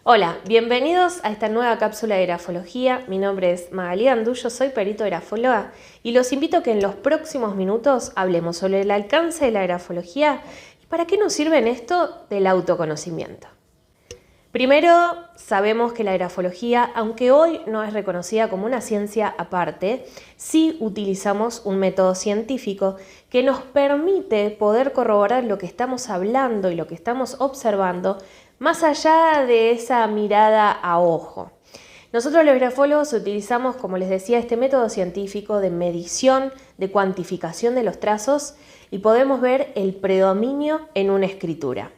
Hola, bienvenidos a esta nueva cápsula de grafología. Mi nombre es Magalí Andullo, soy perito grafóloga y los invito a que en los próximos minutos hablemos sobre el alcance de la grafología y para qué nos sirve en esto del autoconocimiento. Primero, sabemos que la grafología, aunque hoy no es reconocida como una ciencia aparte, sí utilizamos un método científico que nos permite poder corroborar lo que estamos hablando y lo que estamos observando más allá de esa mirada a ojo. Nosotros los grafólogos utilizamos, como les decía, este método científico de medición, de cuantificación de los trazos y podemos ver el predominio en una escritura.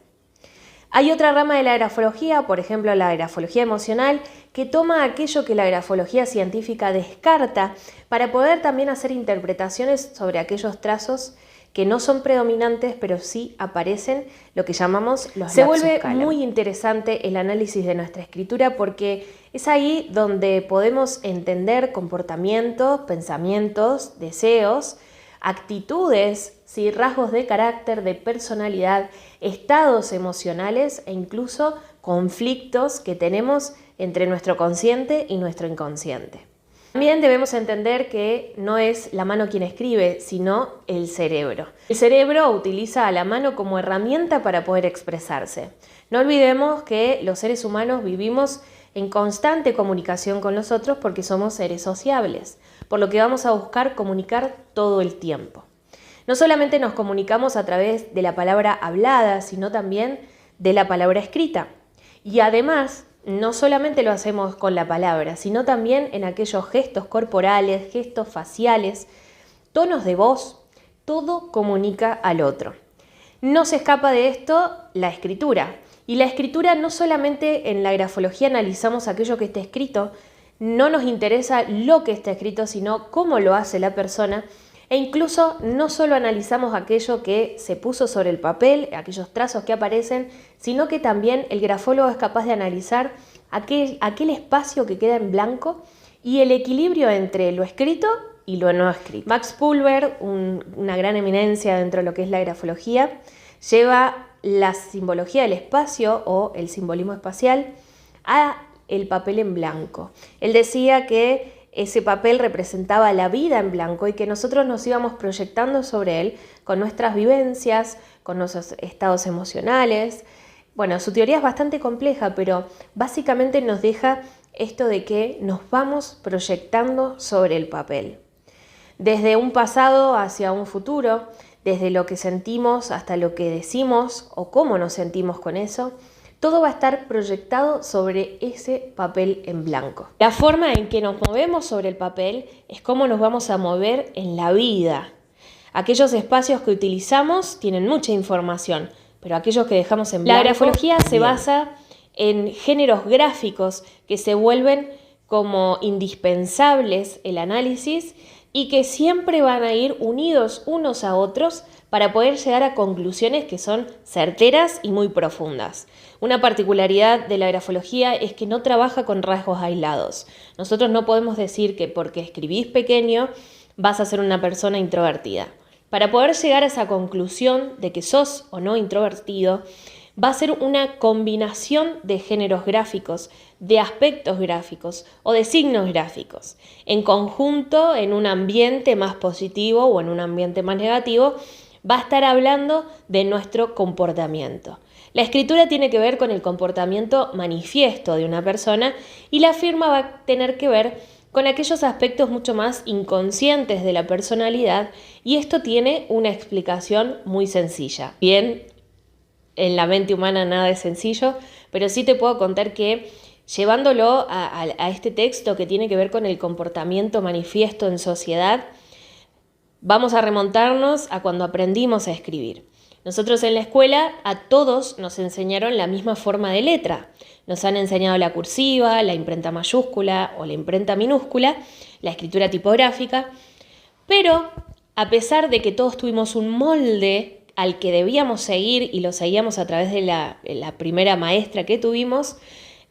Hay otra rama de la grafología, por ejemplo la grafología emocional, que toma aquello que la grafología científica descarta para poder también hacer interpretaciones sobre aquellos trazos que no son predominantes, pero sí aparecen lo que llamamos los Se lapsus vuelve calami. Muy interesante el análisis de nuestra escritura porque es ahí donde podemos entender comportamientos, pensamientos, deseos, actitudes, ¿sí? Rasgos de carácter, de personalidad, estados emocionales e incluso conflictos que tenemos entre nuestro consciente y nuestro inconsciente. También debemos entender que no es la mano quien escribe, sino el cerebro. El cerebro utiliza a la mano como herramienta para poder expresarse. No olvidemos que los seres humanos vivimos en constante comunicación con los otros porque somos seres sociables, por lo que vamos a buscar comunicar todo el tiempo. No solamente nos comunicamos a través de la palabra hablada, sino también de la palabra escrita. Y además, no solamente lo hacemos con la palabra, sino también en aquellos gestos corporales, gestos faciales, tonos de voz, todo comunica al otro. No se escapa de esto la escritura. Y la escritura no solamente en la grafología analizamos aquello que está escrito, no nos interesa lo que está escrito, sino cómo lo hace la persona. E incluso no solo analizamos aquello que se puso sobre el papel, aquellos trazos que aparecen, sino que también el grafólogo es capaz de analizar aquel espacio que queda en blanco y el equilibrio entre lo escrito y lo no escrito. Max Pulver, una gran eminencia dentro de lo que es la grafología, lleva la simbología del espacio o el simbolismo espacial a el papel en blanco. Él decía que ese papel representaba la vida en blanco y que nosotros nos íbamos proyectando sobre él con nuestras vivencias, con nuestros estados emocionales. Bueno, su teoría es bastante compleja, pero básicamente nos deja esto de que nos vamos proyectando sobre el papel. Desde un pasado hacia un futuro, desde lo que sentimos hasta lo que decimos o cómo nos sentimos con eso, todo va a estar proyectado sobre ese papel en blanco. La forma en que nos movemos sobre el papel es cómo nos vamos a mover en la vida. Aquellos espacios que utilizamos tienen mucha información, pero aquellos que dejamos en blanco... La grafología se basa en géneros gráficos que se vuelven como indispensables el análisis y que siempre van a ir unidos unos a otros para poder llegar a conclusiones que son certeras y muy profundas. Una particularidad de la grafología es que no trabaja con rasgos aislados. Nosotros no podemos decir que porque escribís pequeño vas a ser una persona introvertida. Para poder llegar a esa conclusión de que sos o no introvertido, va a ser una combinación de géneros gráficos, de aspectos gráficos o de signos gráficos. En conjunto, en un ambiente más positivo o en un ambiente más negativo, va a estar hablando de nuestro comportamiento. La escritura tiene que ver con el comportamiento manifiesto de una persona y la firma va a tener que ver con aquellos aspectos mucho más inconscientes de la personalidad y esto tiene una explicación muy sencilla. Bien, en la mente humana nada es sencillo, pero sí te puedo contar que llevándolo a este texto que tiene que ver con el comportamiento manifiesto en sociedad, vamos a remontarnos a cuando aprendimos a escribir. Nosotros en la escuela a todos nos enseñaron la misma forma de letra. Nos han enseñado la cursiva, la imprenta mayúscula o la imprenta minúscula, la escritura tipográfica, pero a pesar de que todos tuvimos un molde al que debíamos seguir y lo seguíamos a través de la primera maestra que tuvimos,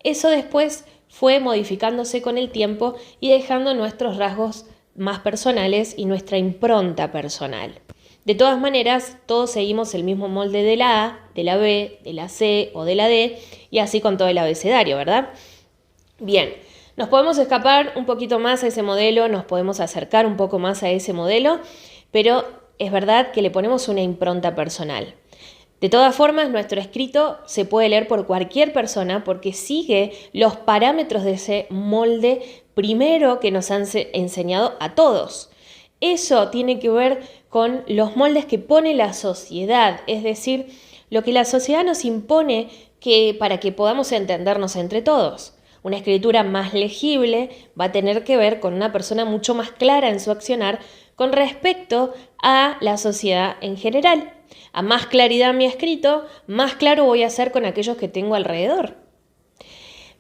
eso después fue modificándose con el tiempo y dejando nuestros rasgos más personales y nuestra impronta personal. De todas maneras, todos seguimos el mismo molde de la A, de la B, de la C o de la D, y así con todo el abecedario, ¿verdad? Bien, nos podemos escapar un poquito más a ese modelo, nos podemos acercar un poco más a ese modelo, pero es verdad que le ponemos una impronta personal. De todas formas, nuestro escrito se puede leer por cualquier persona porque sigue los parámetros de ese molde primero que nos han enseñado a todos. Eso tiene que ver con los moldes que pone la sociedad, es decir, lo que la sociedad nos impone para que podamos entendernos entre todos. Una escritura más legible va a tener que ver con una persona mucho más clara en su accionar con respecto a la sociedad en general. A más claridad mi escrito, más claro voy a ser con aquellos que tengo alrededor.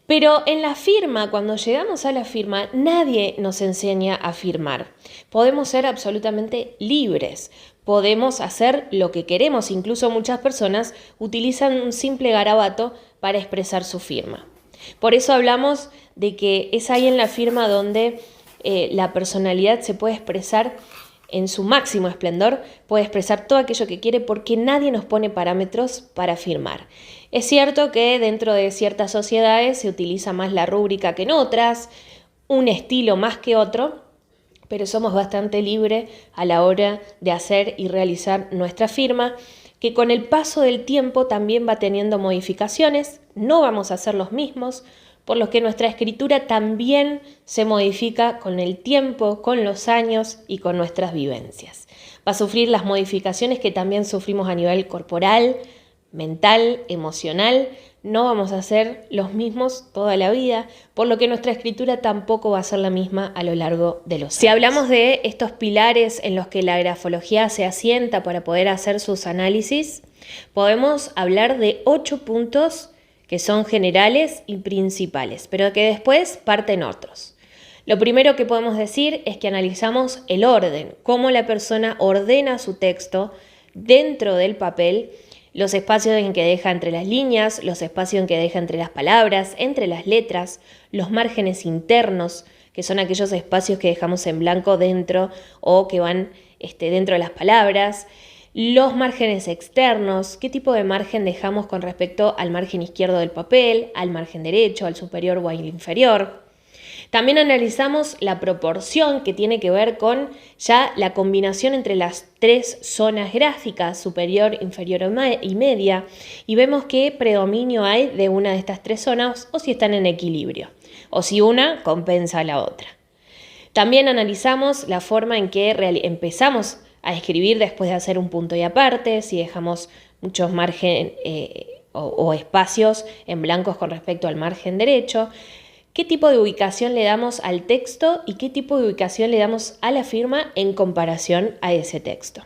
Pero en la firma, cuando llegamos a la firma, nadie nos enseña a firmar. Podemos ser absolutamente libres, podemos hacer lo que queremos, incluso muchas personas utilizan un simple garabato para expresar su firma. Por eso hablamos de que es ahí en la firma donde la personalidad se puede expresar en su máximo esplendor, puede expresar todo aquello que quiere porque nadie nos pone parámetros para firmar. Es cierto que dentro de ciertas sociedades se utiliza más la rúbrica que en otras, un estilo más que otro, pero somos bastante libres a la hora de hacer y realizar nuestra firma, que con el paso del tiempo también va teniendo modificaciones, no vamos a ser los mismos, por lo que nuestra escritura también se modifica con el tiempo, con los años y con nuestras vivencias. Va a sufrir las modificaciones que también sufrimos a nivel corporal, mental, emocional. No vamos a ser los mismos toda la vida, por lo que nuestra escritura tampoco va a ser la misma a lo largo de los años. Si hablamos de estos pilares en los que la grafología se asienta para poder hacer sus análisis, podemos hablar de 8 puntos que son generales y principales, pero que después parten otros. Lo primero que podemos decir es que analizamos el orden, cómo la persona ordena su texto dentro del papel, los espacios en que deja entre las líneas, los espacios en que deja entre las palabras, entre las letras, los márgenes internos, que son aquellos espacios que dejamos en blanco dentro o que van dentro de las palabras, los márgenes externos, qué tipo de margen dejamos con respecto al margen izquierdo del papel, al margen derecho, al superior o al inferior. También analizamos la proporción que tiene que ver con ya la combinación entre las 3 zonas gráficas, superior, inferior y media, y vemos qué predominio hay de una de estas 3 zonas o si están en equilibrio, o si una compensa a la otra. También analizamos la forma en que empezamos a escribir después de hacer un punto y aparte, si dejamos muchos margen o espacios en blancos con respecto al margen derecho, qué tipo de ubicación le damos al texto y qué tipo de ubicación le damos a la firma en comparación a ese texto.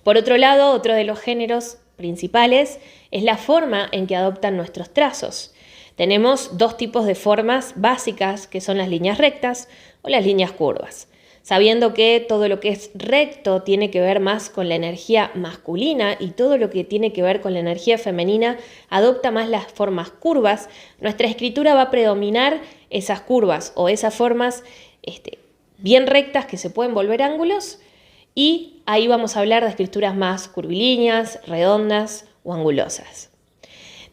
Por otro lado, otro de los géneros principales es la forma en que adoptan nuestros trazos. Tenemos 2 tipos de formas básicas que son las líneas rectas o las líneas curvas. Sabiendo que todo lo que es recto tiene que ver más con la energía masculina y todo lo que tiene que ver con la energía femenina adopta más las formas curvas, nuestra escritura va a predominar esas curvas o esas formas bien rectas que se pueden volver ángulos, y ahí vamos a hablar de escrituras más curvilíneas, redondas o angulosas.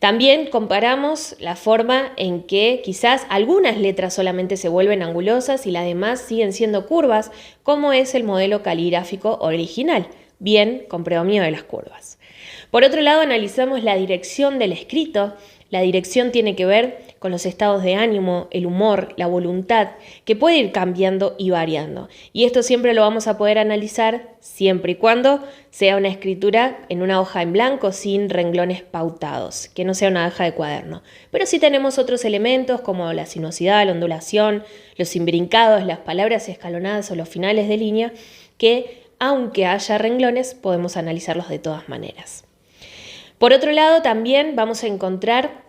También comparamos la forma en que quizás algunas letras solamente se vuelven angulosas y las demás siguen siendo curvas, como es el modelo caligráfico original, bien con predominio de las curvas. Por otro lado, analizamos la dirección del escrito. La dirección tiene que ver con los estados de ánimo, el humor, la voluntad, que puede ir cambiando y variando. Y esto siempre lo vamos a poder analizar siempre y cuando sea una escritura en una hoja en blanco sin renglones pautados, que no sea una hoja de cuaderno. Pero sí tenemos otros elementos como la sinuosidad, la ondulación, los imbrincados, las palabras escalonadas o los finales de línea, que aunque haya renglones podemos analizarlos de todas maneras. Por otro lado, también vamos a encontrar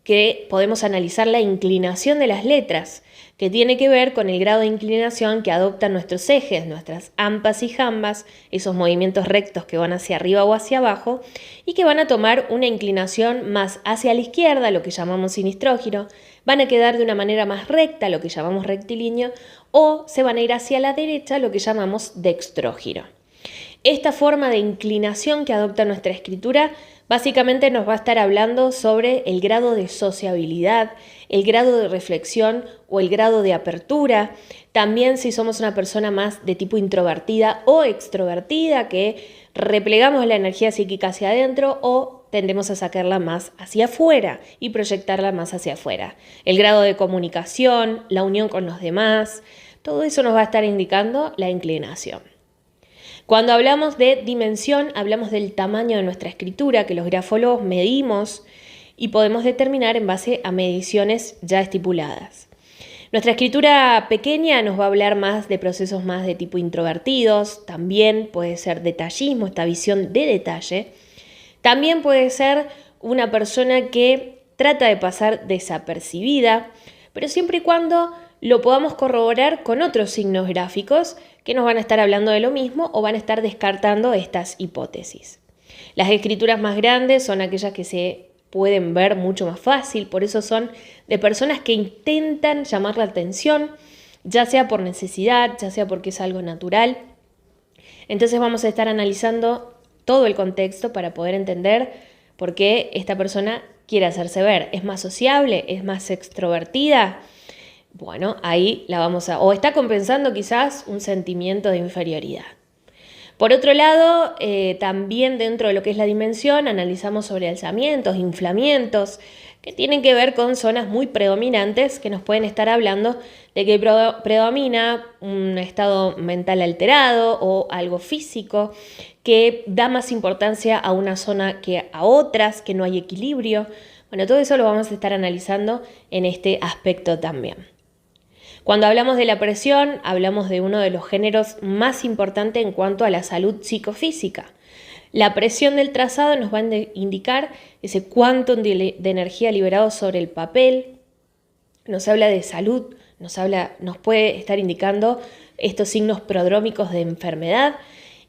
que podemos analizar la inclinación de las letras, que tiene que ver con el grado de inclinación que adoptan nuestros ejes, nuestras ampas y jambas, esos movimientos rectos que van hacia arriba o hacia abajo, y que van a tomar una inclinación más hacia la izquierda, lo que llamamos sinistrógiro, van a quedar de una manera más recta, lo que llamamos rectilíneo, o se van a ir hacia la derecha, lo que llamamos dextrógiro. Esta forma de inclinación que adopta nuestra escritura básicamente nos va a estar hablando sobre el grado de sociabilidad, el grado de reflexión o el grado de apertura. También si somos una persona más de tipo introvertida o extrovertida, que replegamos la energía psíquica hacia adentro o tendemos a sacarla más hacia afuera y proyectarla más hacia afuera. El grado de comunicación, la unión con los demás, todo eso nos va a estar indicando la inclinación. Cuando hablamos de dimensión, hablamos del tamaño de nuestra escritura, que los grafólogos medimos y podemos determinar en base a mediciones ya estipuladas. Nuestra escritura pequeña nos va a hablar más de procesos más de tipo introvertidos, también puede ser detallismo, esta visión de detalle. También puede ser una persona que trata de pasar desapercibida, pero siempre y cuando lo podamos corroborar con otros signos gráficos que nos van a estar hablando de lo mismo o van a estar descartando estas hipótesis. Las escrituras más grandes son aquellas que se pueden ver mucho más fácil, por eso son de personas que intentan llamar la atención, ya sea por necesidad, ya sea porque es algo natural. Entonces vamos a estar analizando todo el contexto para poder entender por qué esta persona quiere hacerse ver. ¿Es más sociable? ¿Es más extrovertida? Bueno, ahí la vamos a... o está compensando quizás un sentimiento de inferioridad. Por otro lado, también dentro de lo que es la dimensión, analizamos sobre alzamientos, inflamientos, que tienen que ver con zonas muy predominantes que nos pueden estar hablando de que predomina un estado mental alterado o algo físico que da más importancia a una zona que a otras, que no hay equilibrio. Bueno, todo eso lo vamos a estar analizando en este aspecto también. Cuando hablamos de la presión, hablamos de uno de los géneros más importantes en cuanto a la salud psicofísica. La presión del trazado nos va a indicar ese quantum de energía liberado sobre el papel, nos habla de salud, nos puede estar indicando estos signos prodrómicos de enfermedad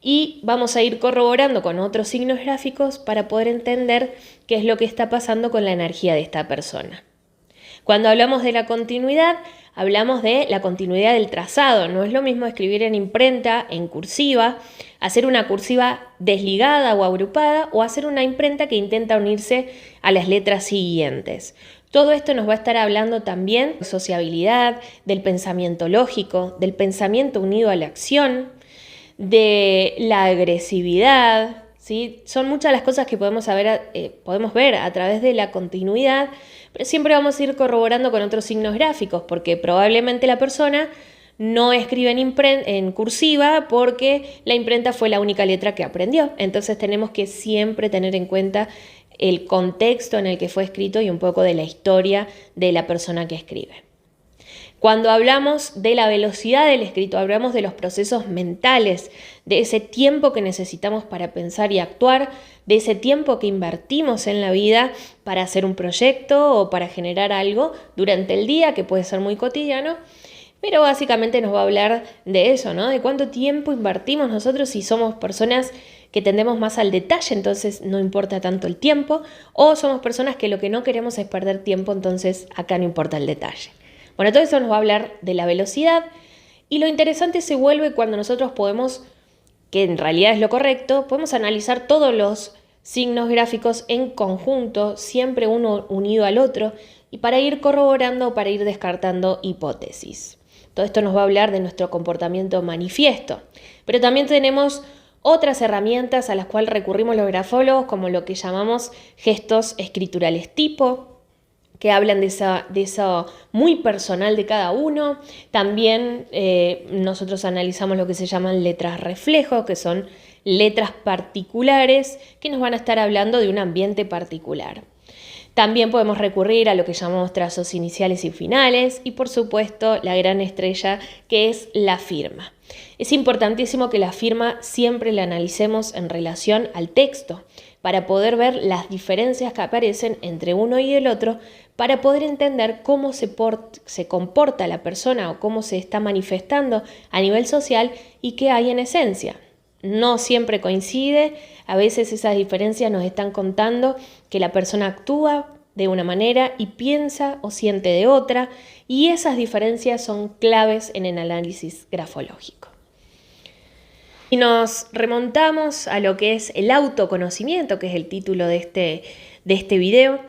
y vamos a ir corroborando con otros signos gráficos para poder entender qué es lo que está pasando con la energía de esta persona. Cuando hablamos de la continuidad, hablamos de la continuidad del trazado. No es lo mismo escribir en imprenta, en cursiva, hacer una cursiva desligada o agrupada o hacer una imprenta que intenta unirse a las letras siguientes. Todo esto nos va a estar hablando también de sociabilidad, del pensamiento lógico, del pensamiento unido a la acción, de la agresividad, ¿sí? Son muchas las cosas que podemos ver a través de la continuidad, pero siempre vamos a ir corroborando con otros signos gráficos, porque probablemente la persona no escribe en cursiva porque la imprenta fue la única letra que aprendió. Entonces tenemos que siempre tener en cuenta el contexto en el que fue escrito y un poco de la historia de la persona que escribe. Cuando hablamos de la velocidad del escrito, hablamos de los procesos mentales, de ese tiempo que necesitamos para pensar y actuar, de ese tiempo que invertimos en la vida para hacer un proyecto o para generar algo durante el día, que puede ser muy cotidiano, pero básicamente nos va a hablar de eso, ¿no? De cuánto tiempo invertimos nosotros si somos personas que tendemos más al detalle, entonces no importa tanto el tiempo, o somos personas que lo que no queremos es perder tiempo, entonces acá no importa el detalle. Bueno, todo eso nos va a hablar de la velocidad y lo interesante se vuelve cuando nosotros podemos, que en realidad es lo correcto, podemos analizar todos los signos gráficos en conjunto, siempre uno unido al otro, y para ir corroborando, para ir descartando hipótesis. Todo esto nos va a hablar de nuestro comportamiento manifiesto, pero también tenemos otras herramientas a las cuales recurrimos los grafólogos, como lo que llamamos gestos escriturales tipo, que hablan de eso muy personal de cada uno. También nosotros analizamos lo que se llaman letras reflejo, que son letras particulares que nos van a estar hablando de un ambiente particular. También podemos recurrir a lo que llamamos trazos iniciales y finales y por supuesto la gran estrella que es la firma. Es importantísimo que la firma siempre la analicemos en relación al texto para poder ver las diferencias que aparecen entre uno y el otro, para poder entender cómo se comporta la persona o cómo se está manifestando a nivel social y qué hay en esencia. No siempre coincide, a veces esas diferencias nos están contando que la persona actúa de una manera y piensa o siente de otra, y esas diferencias son claves en el análisis grafológico. Y nos remontamos a lo que es el autoconocimiento, que es el título de este video.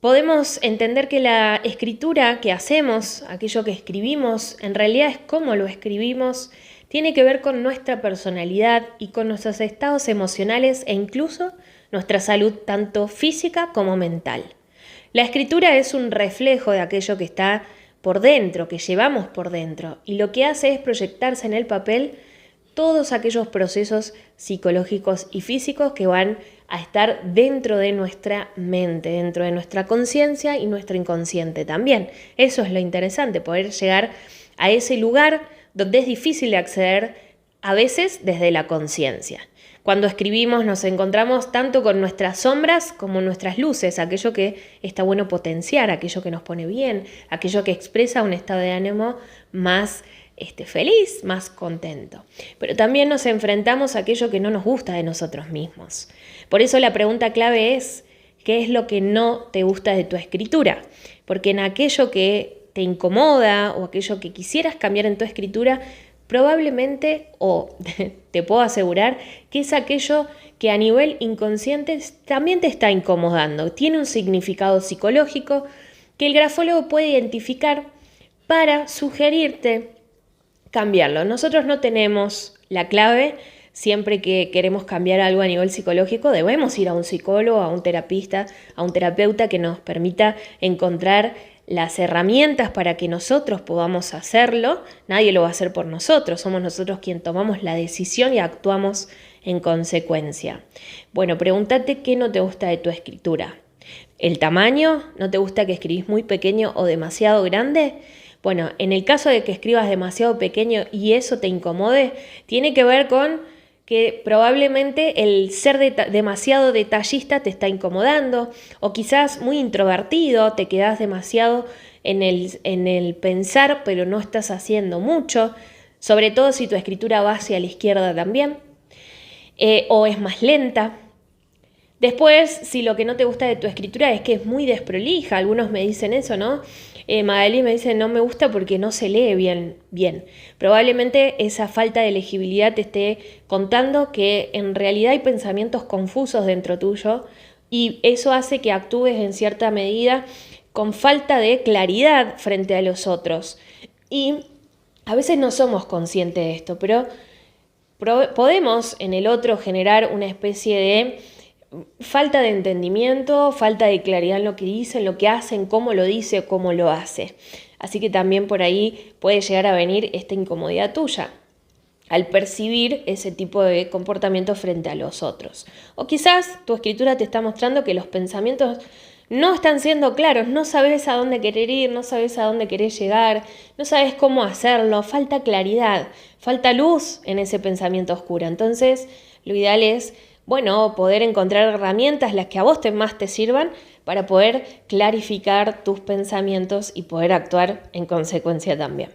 Podemos entender que la escritura que hacemos, aquello que escribimos, en realidad es cómo lo escribimos, tiene que ver con nuestra personalidad y con nuestros estados emocionales e incluso nuestra salud tanto física como mental. La escritura es un reflejo de aquello que está por dentro, que llevamos por dentro, y lo que hace es proyectarse en el papel todos aquellos procesos psicológicos y físicos que van a estar dentro de nuestra mente, dentro de nuestra conciencia y nuestro inconsciente también. Eso es lo interesante, poder llegar a ese lugar donde es difícil de acceder a veces desde la conciencia. Cuando escribimos nos encontramos tanto con nuestras sombras como nuestras luces, aquello que está bueno potenciar, aquello que nos pone bien, aquello que expresa un estado de ánimo más feliz, más contento. Pero también nos enfrentamos a aquello que no nos gusta de nosotros mismos. Por eso la pregunta clave es, ¿qué es lo que no te gusta de tu escritura? Porque en aquello que te incomoda o aquello que quisieras cambiar en tu escritura, probablemente, o te puedo asegurar, que es aquello que a nivel inconsciente también te está incomodando. Tiene un significado psicológico que el grafólogo puede identificar para sugerirte cambiarlo. Nosotros no tenemos la clave. Siempre que queremos cambiar algo a nivel psicológico, debemos ir a un psicólogo, a un terapista, a un terapeuta que nos permita encontrar las herramientas para que nosotros podamos hacerlo. Nadie lo va a hacer por nosotros, somos nosotros quien tomamos la decisión y actuamos en consecuencia. Bueno, pregúntate qué no te gusta de tu escritura. ¿El tamaño? ¿No te gusta que escribís muy pequeño o demasiado grande? Bueno, en el caso de que escribas demasiado pequeño y eso te incomode, tiene que ver con que probablemente el ser demasiado detallista te está incomodando, o quizás muy introvertido, te quedas demasiado en el pensar, pero no estás haciendo mucho, sobre todo si tu escritura va hacia la izquierda también, o es más lenta. Después, si lo que no te gusta de tu escritura es que es muy desprolija, algunos me dicen eso, ¿no? Magali me dice, no me gusta porque no se lee bien. Probablemente esa falta de legibilidad te esté contando que en realidad hay pensamientos confusos dentro tuyo y eso hace que actúes en cierta medida con falta de claridad frente a los otros. Y a veces no somos conscientes de esto, pero podemos en el otro generar una especie de falta de entendimiento, falta de claridad en lo que dice, en lo que hace, en cómo lo dice, cómo lo hace. Así que también por ahí puede llegar a venir esta incomodidad tuya al percibir ese tipo de comportamiento frente a los otros. O quizás tu escritura te está mostrando que los pensamientos no están siendo claros, no sabes a dónde querer ir, no sabes a dónde querés llegar, no sabes cómo hacerlo, falta claridad, falta luz en ese pensamiento oscuro. Entonces, lo ideal es poder encontrar herramientas las que a vos más te sirvan para poder clarificar tus pensamientos y poder actuar en consecuencia también.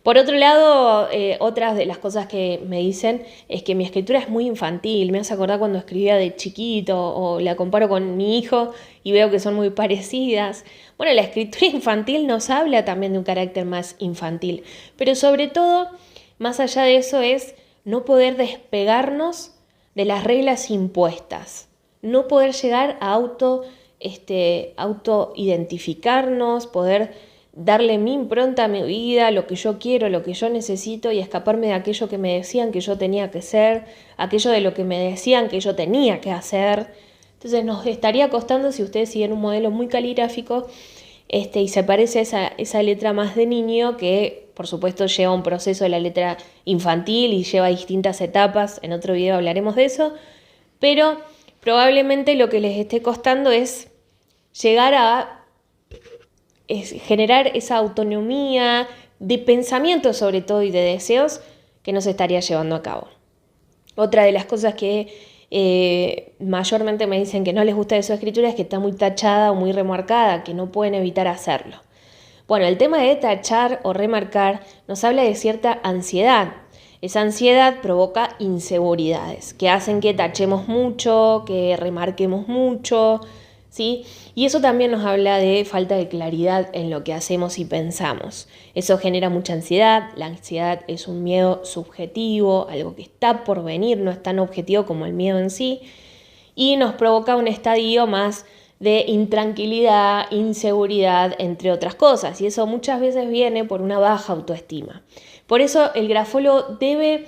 Por otro lado, otras de las cosas que me dicen es que mi escritura es muy infantil. Me hace acordar cuando escribía de chiquito o la comparo con mi hijo y veo que son muy parecidas. Bueno, la escritura infantil nos habla también de un carácter más infantil, pero sobre todo, más allá de eso, es no poder despegarnos de las reglas impuestas, no poder llegar a autoidentificarnos, poder darle mi impronta a mi vida, lo que yo quiero, lo que yo necesito y escaparme de aquello que me decían que yo tenía que ser, aquello de lo que me decían que yo tenía que hacer. Entonces nos estaría costando, si ustedes siguen un modelo muy caligráfico y se parece a esa letra más de niño que por supuesto lleva un proceso de la letra infantil y lleva distintas etapas, en otro video hablaremos de eso, pero probablemente lo que les esté costando es llegar a generar esa autonomía de pensamiento sobre todo y de deseos que nos estaría llevando a cabo. Otra de las cosas que mayormente me dicen que no les gusta de su escritura es que está muy tachada o muy remarcada, que no pueden evitar hacerlo. Bueno, el tema de tachar o remarcar nos habla de cierta ansiedad. Esa ansiedad provoca inseguridades que hacen que tachemos mucho, que remarquemos mucho. ¿sí? Y eso también nos habla de falta de claridad en lo que hacemos y pensamos. Eso genera mucha ansiedad. La ansiedad es un miedo subjetivo, algo que está por venir, no es tan objetivo como el miedo en sí, y nos provoca un estadio más de intranquilidad, inseguridad, entre otras cosas, y eso muchas veces viene por una baja autoestima. Por eso el grafólogo debe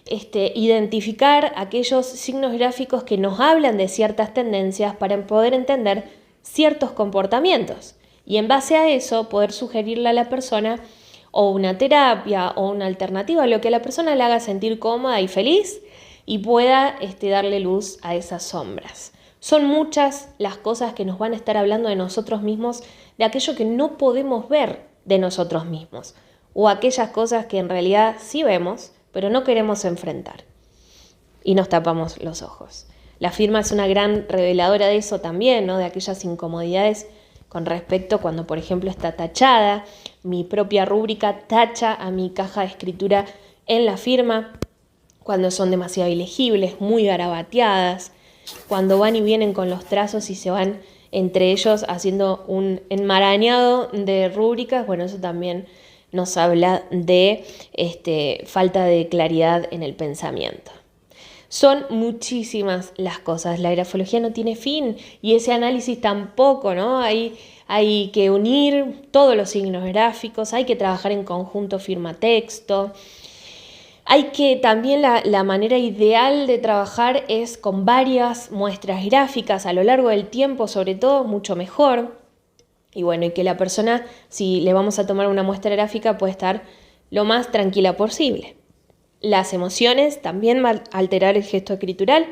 identificar aquellos signos gráficos que nos hablan de ciertas tendencias para poder entender ciertos comportamientos y en base a eso poder sugerirle a la persona o una terapia o una alternativa, lo que a la persona le haga sentir cómoda y feliz y pueda darle luz a esas sombras. Son muchas las cosas que nos van a estar hablando de nosotros mismos, de aquello que no podemos ver de nosotros mismos o aquellas cosas que en realidad sí vemos, pero no queremos enfrentar y nos tapamos los ojos. La firma es una gran reveladora de eso también, ¿no? De aquellas incomodidades con respecto cuando, por ejemplo, está tachada. Mi propia rúbrica tacha a mi caja de escritura en la firma cuando son demasiado ilegibles, muy garabateadas, cuando van y vienen con los trazos y se van entre ellos haciendo un enmarañado de rúbricas. Bueno, eso también nos habla de falta de claridad en el pensamiento. Son muchísimas las cosas, la grafología no tiene fin y ese análisis tampoco, ¿no? Hay que unir todos los signos gráficos, hay que trabajar en conjunto firma-texto. Hay que también la manera ideal de trabajar es con varias muestras gráficas a lo largo del tiempo, sobre todo, mucho mejor. Y bueno, y que la persona, si le vamos a tomar una muestra gráfica, puede estar lo más tranquila posible. Las emociones también van a alterar el gesto escritural.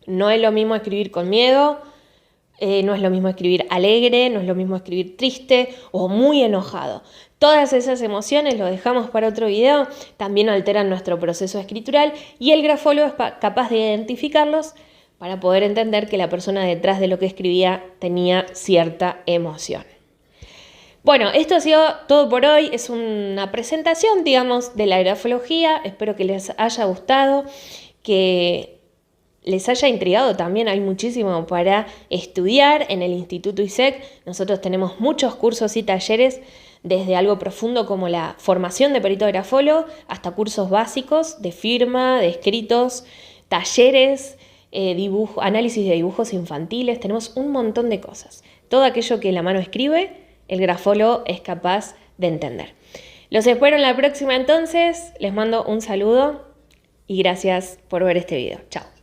No es lo mismo escribir con miedo, no es lo mismo escribir alegre, no es lo mismo escribir triste o muy enojado. Todas esas emociones, lo dejamos para otro video, también alteran nuestro proceso escritural y el grafólogo es capaz de identificarlos para poder entender que la persona detrás de lo que escribía tenía cierta emoción. Bueno, esto ha sido todo por hoy. Es una presentación, digamos, de la grafología. Espero que les haya gustado, que les haya intrigado también. Hay muchísimo para estudiar en el Instituto ISEC. Nosotros tenemos muchos cursos y talleres, desde algo profundo como la formación de perito grafólogo hasta cursos básicos de firma, de escritos, talleres, análisis de dibujos infantiles. Tenemos un montón de cosas. Todo aquello que la mano escribe, el grafólogo es capaz de entender. Los espero en la próxima entonces. Les mando un saludo y gracias por ver este video. Chao.